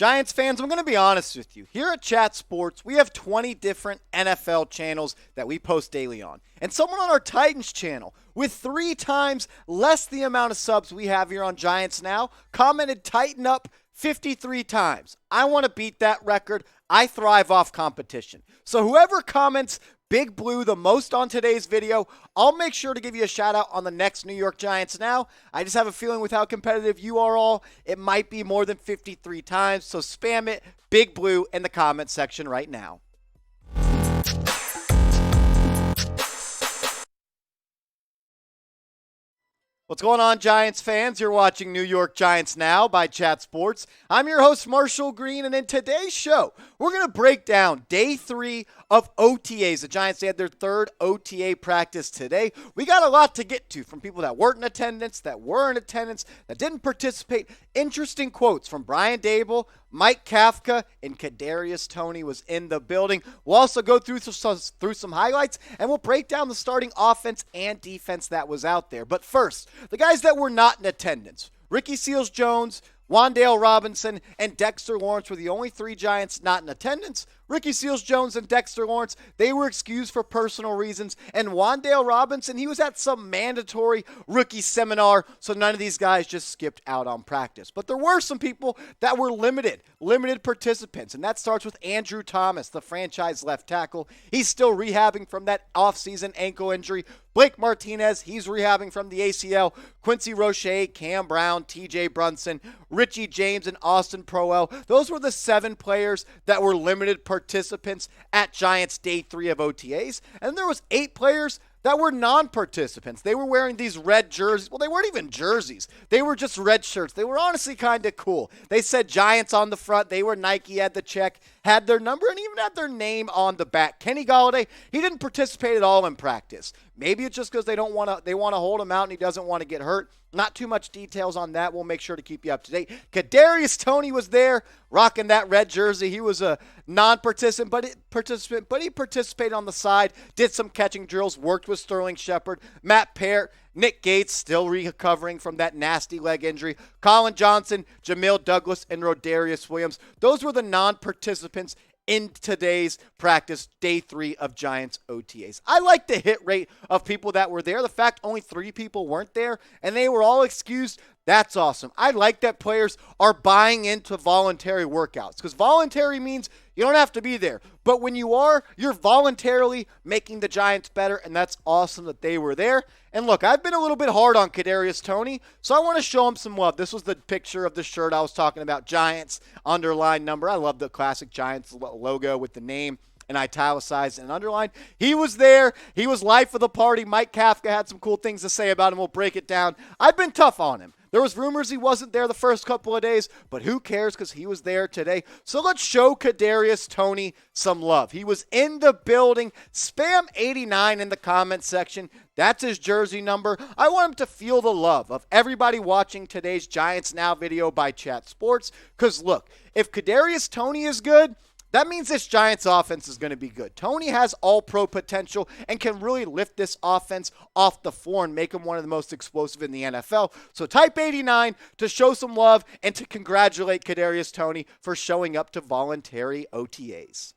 Giants fans, I'm going to be honest with you. Here at Chat Sports, we have 20 different NFL channels that we post daily on. And someone on our Titans channel, with 3 times less the amount of subs we have here on Giants Now, commented Tighten Up 53 times. I want to beat that record. I thrive off competition. So whoever comments Big Blue the most on today's video, I'll make sure to give you a shout out on the next New York Giants Now. I just have a feeling with how competitive you are all, it might be more than 53 times. So spam it, Big Blue, in the comment section right now. What's going on, Giants fans? You're watching New York Giants Now by Chat Sports. I'm your host, Marshall Green, and in today's show, we're going to break down day 3 of OTAs. The Giants had their 3rd OTA practice today. We got a lot to get to, from people that weren't in attendance, that were in attendance, that didn't participate. Interesting quotes from Brian Daboll, Mike Kafka, and Kadarius Toney was in the building. We'll also go through some highlights, and we'll break down the starting offense and defense that was out there. But first, the guys that were not in attendance: Richie James, Wan'Dale Robinson, and Dexter Lawrence were the only 3 Giants not in attendance. Richie James and Dexter Lawrence, they were excused for personal reasons. And Wan'Dale Robinson, he was at some mandatory rookie seminar, so none of these guys just skipped out on practice. But there were some people that were limited participants, and that starts with Andrew Thomas, the franchise left tackle. He's still rehabbing from that offseason ankle injury. Blake Martinez, he's rehabbing from the ACL. Quincy Roche, Cam Brown, TJ Brunson, Richie James, and Austin Proehl. Those were the 7 players that were limited participants at Giants Day 3 of OTAs. And there was 8 players that were non-participants. They were wearing these red jerseys. Well, they weren't even jerseys. They were just red shirts. They were honestly kind of cool. They said Giants on the front. They were Nike, had the check, had their number, and even had their name on the back. Kenny Golladay, he didn't participate at all in practice. Maybe it's just because they want to hold him out and he doesn't want to get hurt. Not too much details on that. We'll make sure to keep you up to date. Kadarius Toney was there, rocking that red jersey. He was a non-participant, but he participated on the side, did some catching drills, worked with Sterling Shepard, Matt Peart, Nick Gates, still recovering from that nasty leg injury, Colin Johnson, Jamil Douglas, and Rodarius Williams. Those were the non-participants in today's practice, day 3 of Giants OTAs. I like the hit rate of people that were there. The fact only 3 people weren't there and they were all excused, that's awesome. I like that players are buying into voluntary workouts, because voluntary means you don't have to be there. But when you are, you're voluntarily making the Giants better, and that's awesome that they were there. And look, I've been a little bit hard on Kadarius Toney, so I want to show him some love. This was the picture of the shirt I was talking about, Giants underline number. I love the classic Giants logo with the name and italicized and underlined. He was there. He was life of the party. Mike Kafka had some cool things to say about him. We'll break it down. I've been tough on him. There was rumors he wasn't there the first couple of days, but who cares, because he was there today. So let's show Kadarius Toney some love. He was in the building. Spam 89 in the comment section. That's his jersey number. I want him to feel the love of everybody watching today's Giants Now video by Chat Sports, because look, if Kadarius Toney is good, that means this Giants offense is going to be good. Toney has all-pro potential and can really lift this offense off the floor and make him one of the most explosive in the NFL. So type 89 to show some love and to congratulate Kadarius Toney for showing up to voluntary OTAs.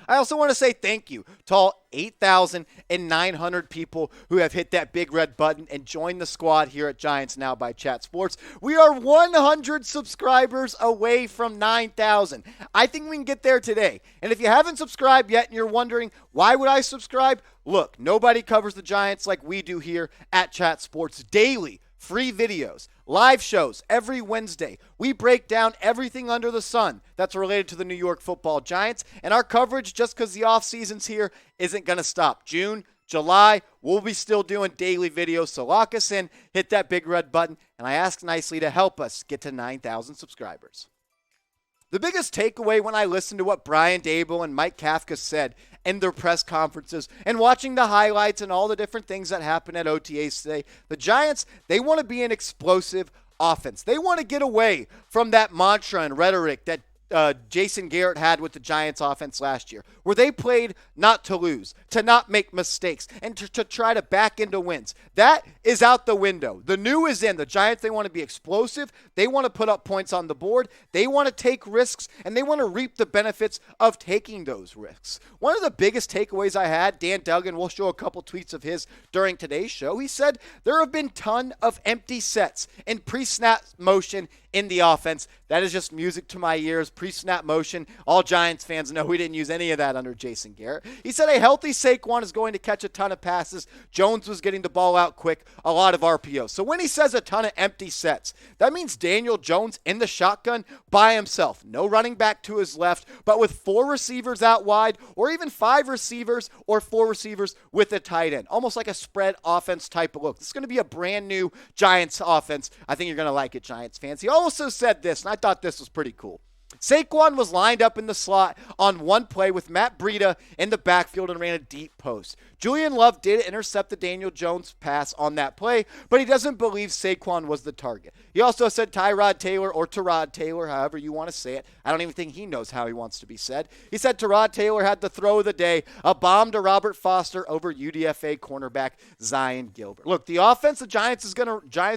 I also want to say thank you to all 8,900 people who have hit that big red button and joined the squad here at Giants Now by Chat Sports. We are 100 subscribers away from 9,000. I think we can get there today. And if you haven't subscribed yet and you're wondering, why would I subscribe? Look, nobody covers the Giants like we do here at Chat Sports daily. Free videos, live shows every Wednesday. We break down everything under the sun that's related to the New York Football Giants. And our coverage, just because the offseason's here, isn't going to stop. June, July, we'll be still doing daily videos. So lock us in, hit that big red button, and I ask nicely to help us get to 9,000 subscribers. The biggest takeaway when I listened to what Brian Daboll and Mike Kafka said in their press conferences and watching the highlights and all the different things that happened at OTAs today, the Giants, they want to be an explosive offense. They want to get away from that mantra and rhetoric that Jason Garrett had with the Giants offense last year, where they played not to lose, to not make mistakes, and to try to back into wins. That is out the window. The new is in. The Giants, they want to be explosive. They want to put up points on the board. They want to take risks, and they want to reap the benefits of taking those risks. One of the biggest takeaways I had, Dan Duggan, we'll show a couple tweets of his during today's show. He said there have been a ton of empty sets in pre-snap motion in the offense. That is just music to my ears. Pre-snap motion. All Giants fans know we didn't use any of that under Jason Garrett. He said a healthy Saquon is going to catch a ton of passes. Jones was getting the ball out quick, a lot of RPOs. So when he says a ton of empty sets, that means Daniel Jones in the shotgun by himself. No running back to his left, but with 4 receivers out wide, or even 5 receivers or 4 receivers with a tight end. Almost like a spread offense type of look. This is going to be a brand new Giants offense. I think you're going to like it, Giants fans. He also said this, and I thought this was pretty cool. Saquon was lined up in the slot on one play with Matt Breida in the backfield and ran a deep post. Julian Love did intercept the Daniel Jones pass on that play, but he doesn't believe Saquon was the target. He also said Tyrod Taylor, or Tyrod Taylor, however you want to say it. I don't even think he knows how he wants to be said. He said Tyrod Taylor had the throw of the day, a bomb to Robert Foster over UDFA cornerback Zion Gilbert. Look, the offense the Giants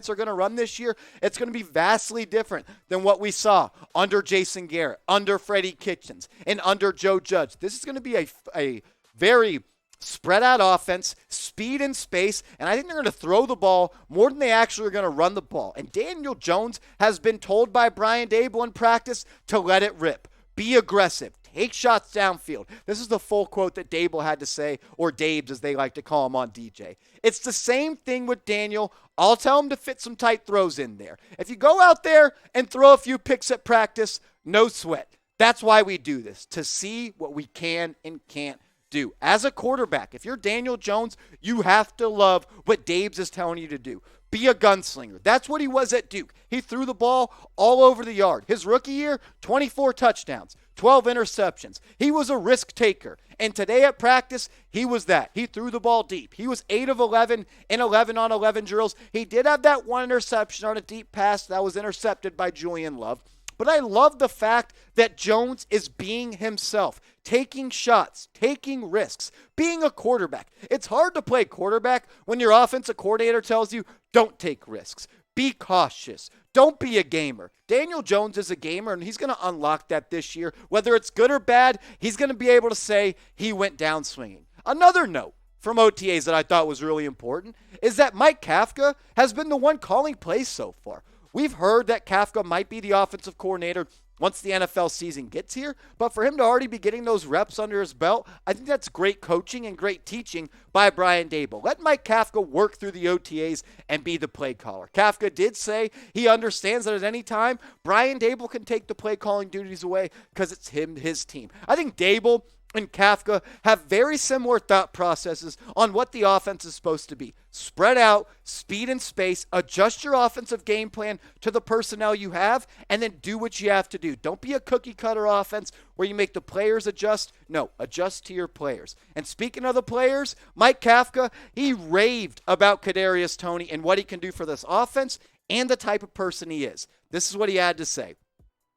are going to run this year, it's going to be vastly different than what we saw under Jason Garrett, under Freddie Kitchens, and under Joe Judge. This is going to be a very spread out offense, speed and space, and I think they're going to throw the ball more than they actually are going to run the ball. And Daniel Jones has been told by Brian Daboll in practice to let it rip, be aggressive, take shots downfield. This is the full quote that Daboll had to say, or Dabes as they like to call him on DJ. It's the same thing with Daniel. I'll tell him to fit some tight throws in there. If you go out there and throw a few picks at practice, no sweat. That's why we do this, to see what we can and can't do. As a quarterback, if you're Daniel Jones, you have to love what Dabes is telling you to do. Be a gunslinger. That's what he was at Duke. He threw the ball all over the yard. His rookie year, 24 touchdowns, 12 interceptions. He was a risk taker. And today at practice, he was that. He threw the ball deep. He was 8 of 11 in 11-on-11 drills. He did have that one interception on a deep pass that was intercepted by Julian Love. But I love the fact that Jones is being himself, taking shots, taking risks, being a quarterback. It's hard to play quarterback when your offensive coordinator tells you, don't take risks. Be cautious. Don't be a gamer. Daniel Jones is a gamer, and he's going to unlock that this year. Whether it's good or bad, he's going to be able to say he went down swinging. Another note from OTAs that I thought was really important is that Mike Kafka has been the one calling plays so far. We've heard that Kafka might be the offensive coordinator once the NFL season gets here, but for him to already be getting those reps under his belt, I think that's great coaching and great teaching by Brian Daboll. Let Mike Kafka work through the OTAs and be the play caller. Kafka did say he understands that at any time, Brian Daboll can take the play calling duties away because it's his team. I think Daboll and Kafka have very similar thought processes on what the offense is supposed to be. Spread out, speed and space, adjust your offensive game plan to the personnel you have, and then do what you have to do. Don't be a cookie-cutter offense where you make the players adjust. No, adjust to your players. And speaking of the players, Mike Kafka, he raved about Kadarius Toney and what he can do for this offense and the type of person he is. This is what he had to say.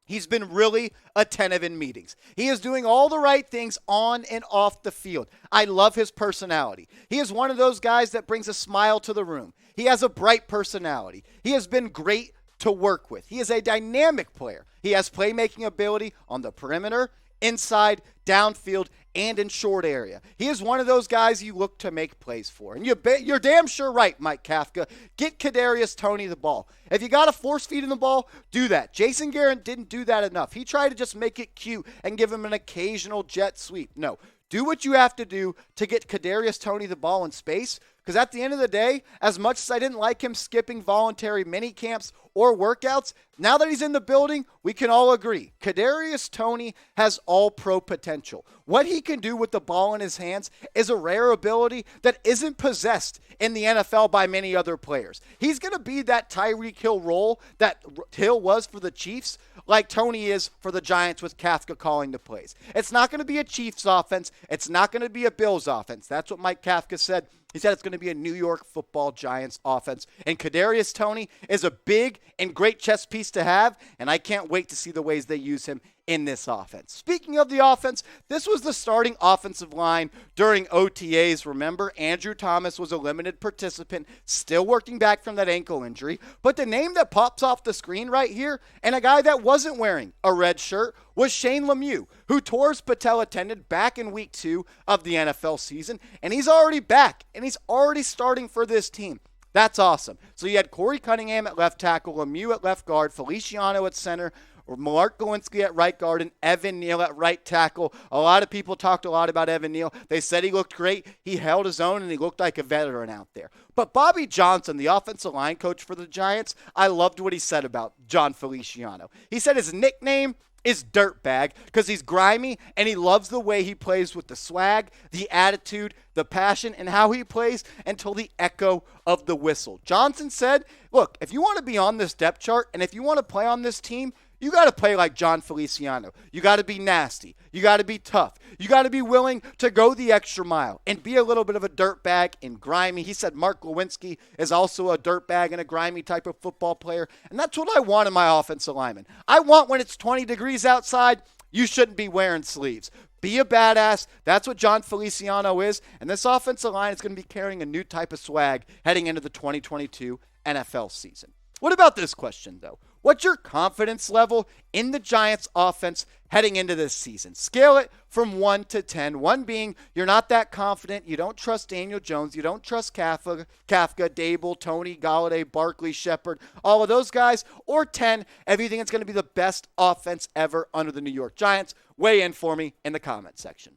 He's been really attentive in meetings. He is doing all the right things on and off the field. I love his personality. He is one of those guys that brings a smile to the room. He has a bright personality. He has been great to work with. He is a dynamic player. He has playmaking ability on the perimeter, inside, downfield, and in short area. He is one of those guys you look to make plays for. And you're damn sure right, Mike Kafka. Get Kadarius Toney the ball. If you got to force feed him the ball, do that. Jason Garrett didn't do that enough. He tried to just make it cute and give him an occasional jet sweep. No. Do what you have to do to get Kadarius Toney the ball in space, because at the end of the day, as much as I didn't like him skipping voluntary mini camps or workouts, now that he's in the building, we can all agree. Kadarius Toney has all-pro potential. What he can do with the ball in his hands is a rare ability that isn't possessed in the NFL by many other players. He's going to be that Tyreek Hill role that Hill was for the Chiefs, like Toney is for the Giants with Kafka calling the plays. It's not going to be a Chiefs offense. It's not going to be a Bills offense. That's what Mike Kafka said He said it's going to be a New York Football Giants offense. And Kadarius Toney is a big and great chess piece to have, and I can't wait to see the ways they use him in this offense. Speaking of the offense, this was the starting offensive line during OTAs. Remember, Andrew Thomas was a limited participant, still working back from that ankle injury. But the name that pops off the screen right here, and a guy that wasn't wearing a red shirt, was Shane Lemieux, who tore his patella tendon back in week 2 of the NFL season. And he's already back, and he's already starting for this team. That's awesome. So you had Corey Cunningham at left tackle, Lemieux at left guard, Feliciano at center, Mark Glowinski at right guard, and Evan Neal at right tackle. A lot of people talked a lot about Evan Neal. They said he looked great. He held his own, and he looked like a veteran out there. But Bobby Johnson, the offensive line coach for the Giants, I loved what he said about John Feliciano. He said his nickname is Dirtbag because he's grimy, and he loves the way he plays with the swag, the attitude, the passion, and how he plays until the echo of the whistle. Johnson said, look, if you want to be on this depth chart and if you want to play on this team, you got to play like John Feliciano. You got to be nasty. You got to be tough. You got to be willing to go the extra mile and be a little bit of a dirtbag and grimy. He said Mark Glowinski is also a dirtbag and a grimy type of football player, and that's what I want in my offensive lineman. I want when it's 20 degrees outside, you shouldn't be wearing sleeves. Be a badass. That's what John Feliciano is, and this offensive line is going to be carrying a new type of swag heading into the 2022 NFL season. What about this question, though? What's your confidence level in the Giants offense heading into this season? Scale it from 1 to 10. 1 being you're not that confident. You don't trust Daniel Jones. You don't trust Kafka, Daboll, Toney, Golladay, Barkley, Shepard, all of those guys. Or 10, if you think it's going to be the best offense ever under the New York Giants. Weigh in for me in the comment section.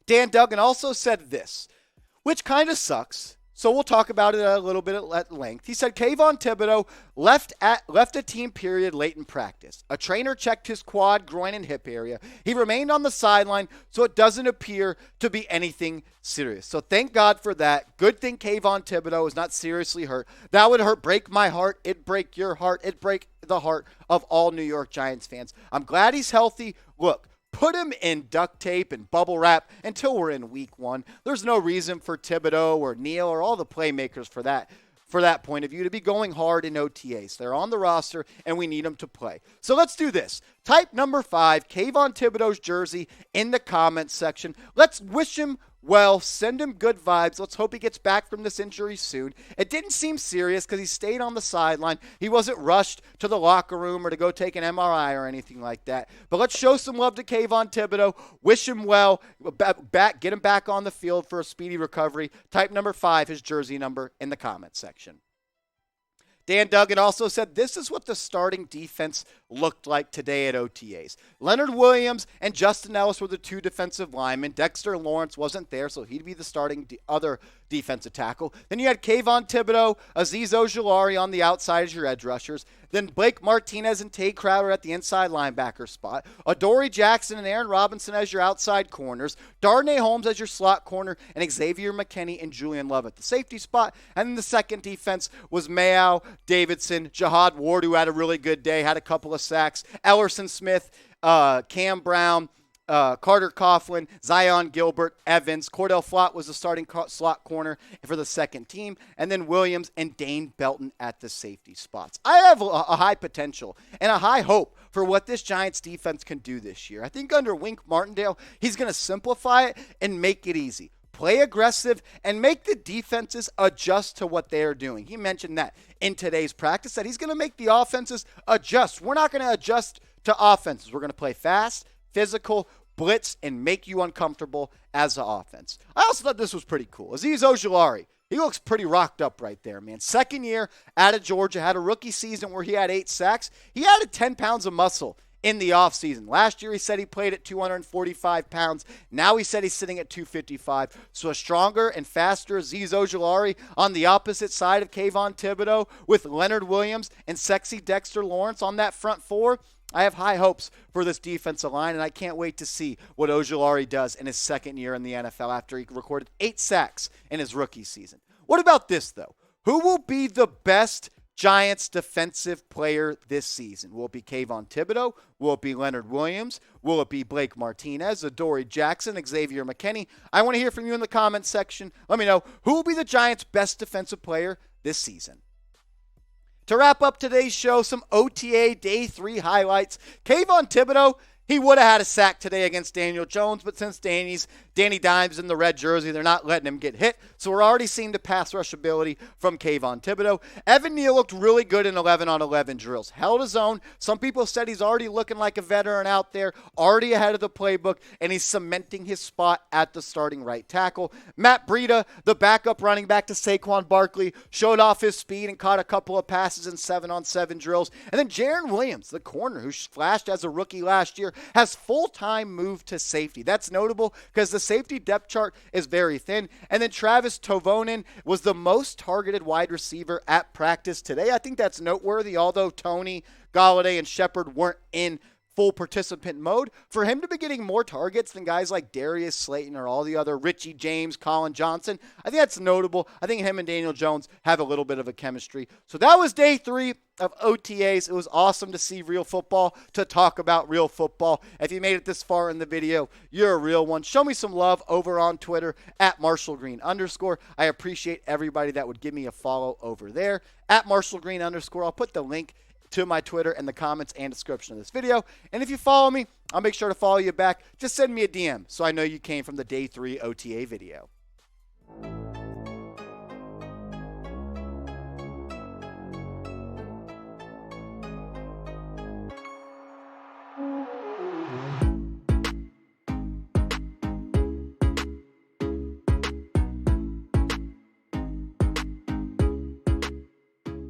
Dan Duggan also said this, which kind of sucks. So we'll talk about it a little bit at length. He said Kayvon Thibodeaux left a team period late in practice. A trainer checked his quad, groin, and hip area. He remained on the sideline, so it doesn't appear to be anything serious. So thank God for that. Good thing Kayvon Thibodeaux is not seriously hurt. That would break my heart. It'd break your heart. It'd break the heart of all New York Giants fans. I'm glad he's healthy. Look. Put him in duct tape and bubble wrap until we're in week 1. There's no reason for Thibodeaux or Neal or all the playmakers for that point of view to be going hard in OTAs. They're on the roster, and we need them to play. So let's do this. Type number 5, Kayvon Thibodeaux's jersey in the comments section. Let's wish him well, send him good vibes. Let's hope he gets back from this injury soon. It didn't seem serious because he stayed on the sideline. He wasn't rushed to the locker room or to go take an MRI or anything like that. But let's show some love to Kayvon Thibodeaux. Wish him well. Get him back on the field for a speedy recovery. Type number 5, his jersey number, in the comments section. Dan Duggan also said this is what the starting defense looked like today at OTAs. Leonard Williams and Justin Ellis were the 2 defensive linemen. Dexter Lawrence wasn't there, so he'd be the starting other defensive tackle. Then you had Kayvon Thibodeaux, Azeez Ojulari on the outside as your edge rushers. Then Blake Martinez and Tate Crowder at the inside linebacker spot. Adoree Jackson and Aaron Robinson as your outside corners. Darnay Holmes as your slot corner. And Xavier McKinney and Julian Love at the safety spot. And then the second defense was Mayau, Davidson, Jihad Ward, who had a really good day, had a couple of sacks. Ellerson Smith, Cam Brown, Carter Coughlin, Zion Gilbert, Evans. Cordell Flott was the starting slot corner for the second team. And then Williams and Dane Belton at the safety spots. I have a high potential and a high hope for what this Giants defense can do this year. I think under Wink Martindale, he's going to simplify it and make it easy. Play aggressive and make the defenses adjust to what they are doing. He mentioned that in today's practice, that he's going to make the offenses adjust. We're not going to adjust to offenses. We're going to play fast, physical, blitz, and make you uncomfortable as an offense. I also thought this was pretty cool. Azeez Ojulari, he looks pretty rocked up right there, man. Second year out of Georgia, had a rookie season where he had 8 sacks. He added 10 pounds of muscle in the offseason. Last year, he said he played at 245 pounds. Now he said he's sitting at 255. So a stronger and faster Azeez Ojulari on the opposite side of Kayvon Thibodeaux with Leonard Williams and sexy Dexter Lawrence on that front 4. I have high hopes for this defensive line, and I can't wait to see what Ojulari does in his second year in the NFL after he recorded 8 sacks in his rookie season. What about this, though? Who will be the best Giants defensive player this season? Will it be Kayvon Thibodeaux? Will it be Leonard Williams? Will it be Blake Martinez, Adoree Jackson, Xavier McKinney? I want to hear from you in the comments section. Let me know who will be the Giants' best defensive player this season. To wrap up today's show, some OTA Day 3 highlights. Kayvon Thibodeaux, he would have had a sack today against Daniel Jones, but since Danny Dimes in the red jersey, they're not letting him get hit. So we're already seeing the pass rush ability from Kayvon Thibodeaux. Evan Neal looked really good in 11-on-11 drills. Held his own. Some people said he's already looking like a veteran out there, already ahead of the playbook, and he's cementing his spot at the starting right tackle. Matt Breida, the backup running back to Saquon Barkley, showed off his speed and caught a couple of passes in 7-on-7 drills. And then Jarren Williams, the corner who flashed as a rookie last year, has full-time moved to safety. That's notable because the safety depth chart is very thin. And then Travis Tovonen was the most targeted wide receiver at practice today. I think that's noteworthy, although Toney, Golladay, and Shepard weren't in full participant mode. For him to be getting more targets than guys like Darius Slayton or all the other Richie James, Colin Johnson, I think that's notable. I think him and Daniel Jones have a little bit of a chemistry. So that was day 3 of OTAs. It was awesome to see real football, to talk about real football. If you made it this far in the video, you're a real one. Show me some love over on Twitter at @MarshallGreen_. I appreciate everybody that would give me a follow over there at @MarshallGreen_. I'll put the link to my Twitter in the comments and description of this video. And if you follow me, I'll make sure to follow you back. Just send me a DM so I know you came from the day 3 OTA video.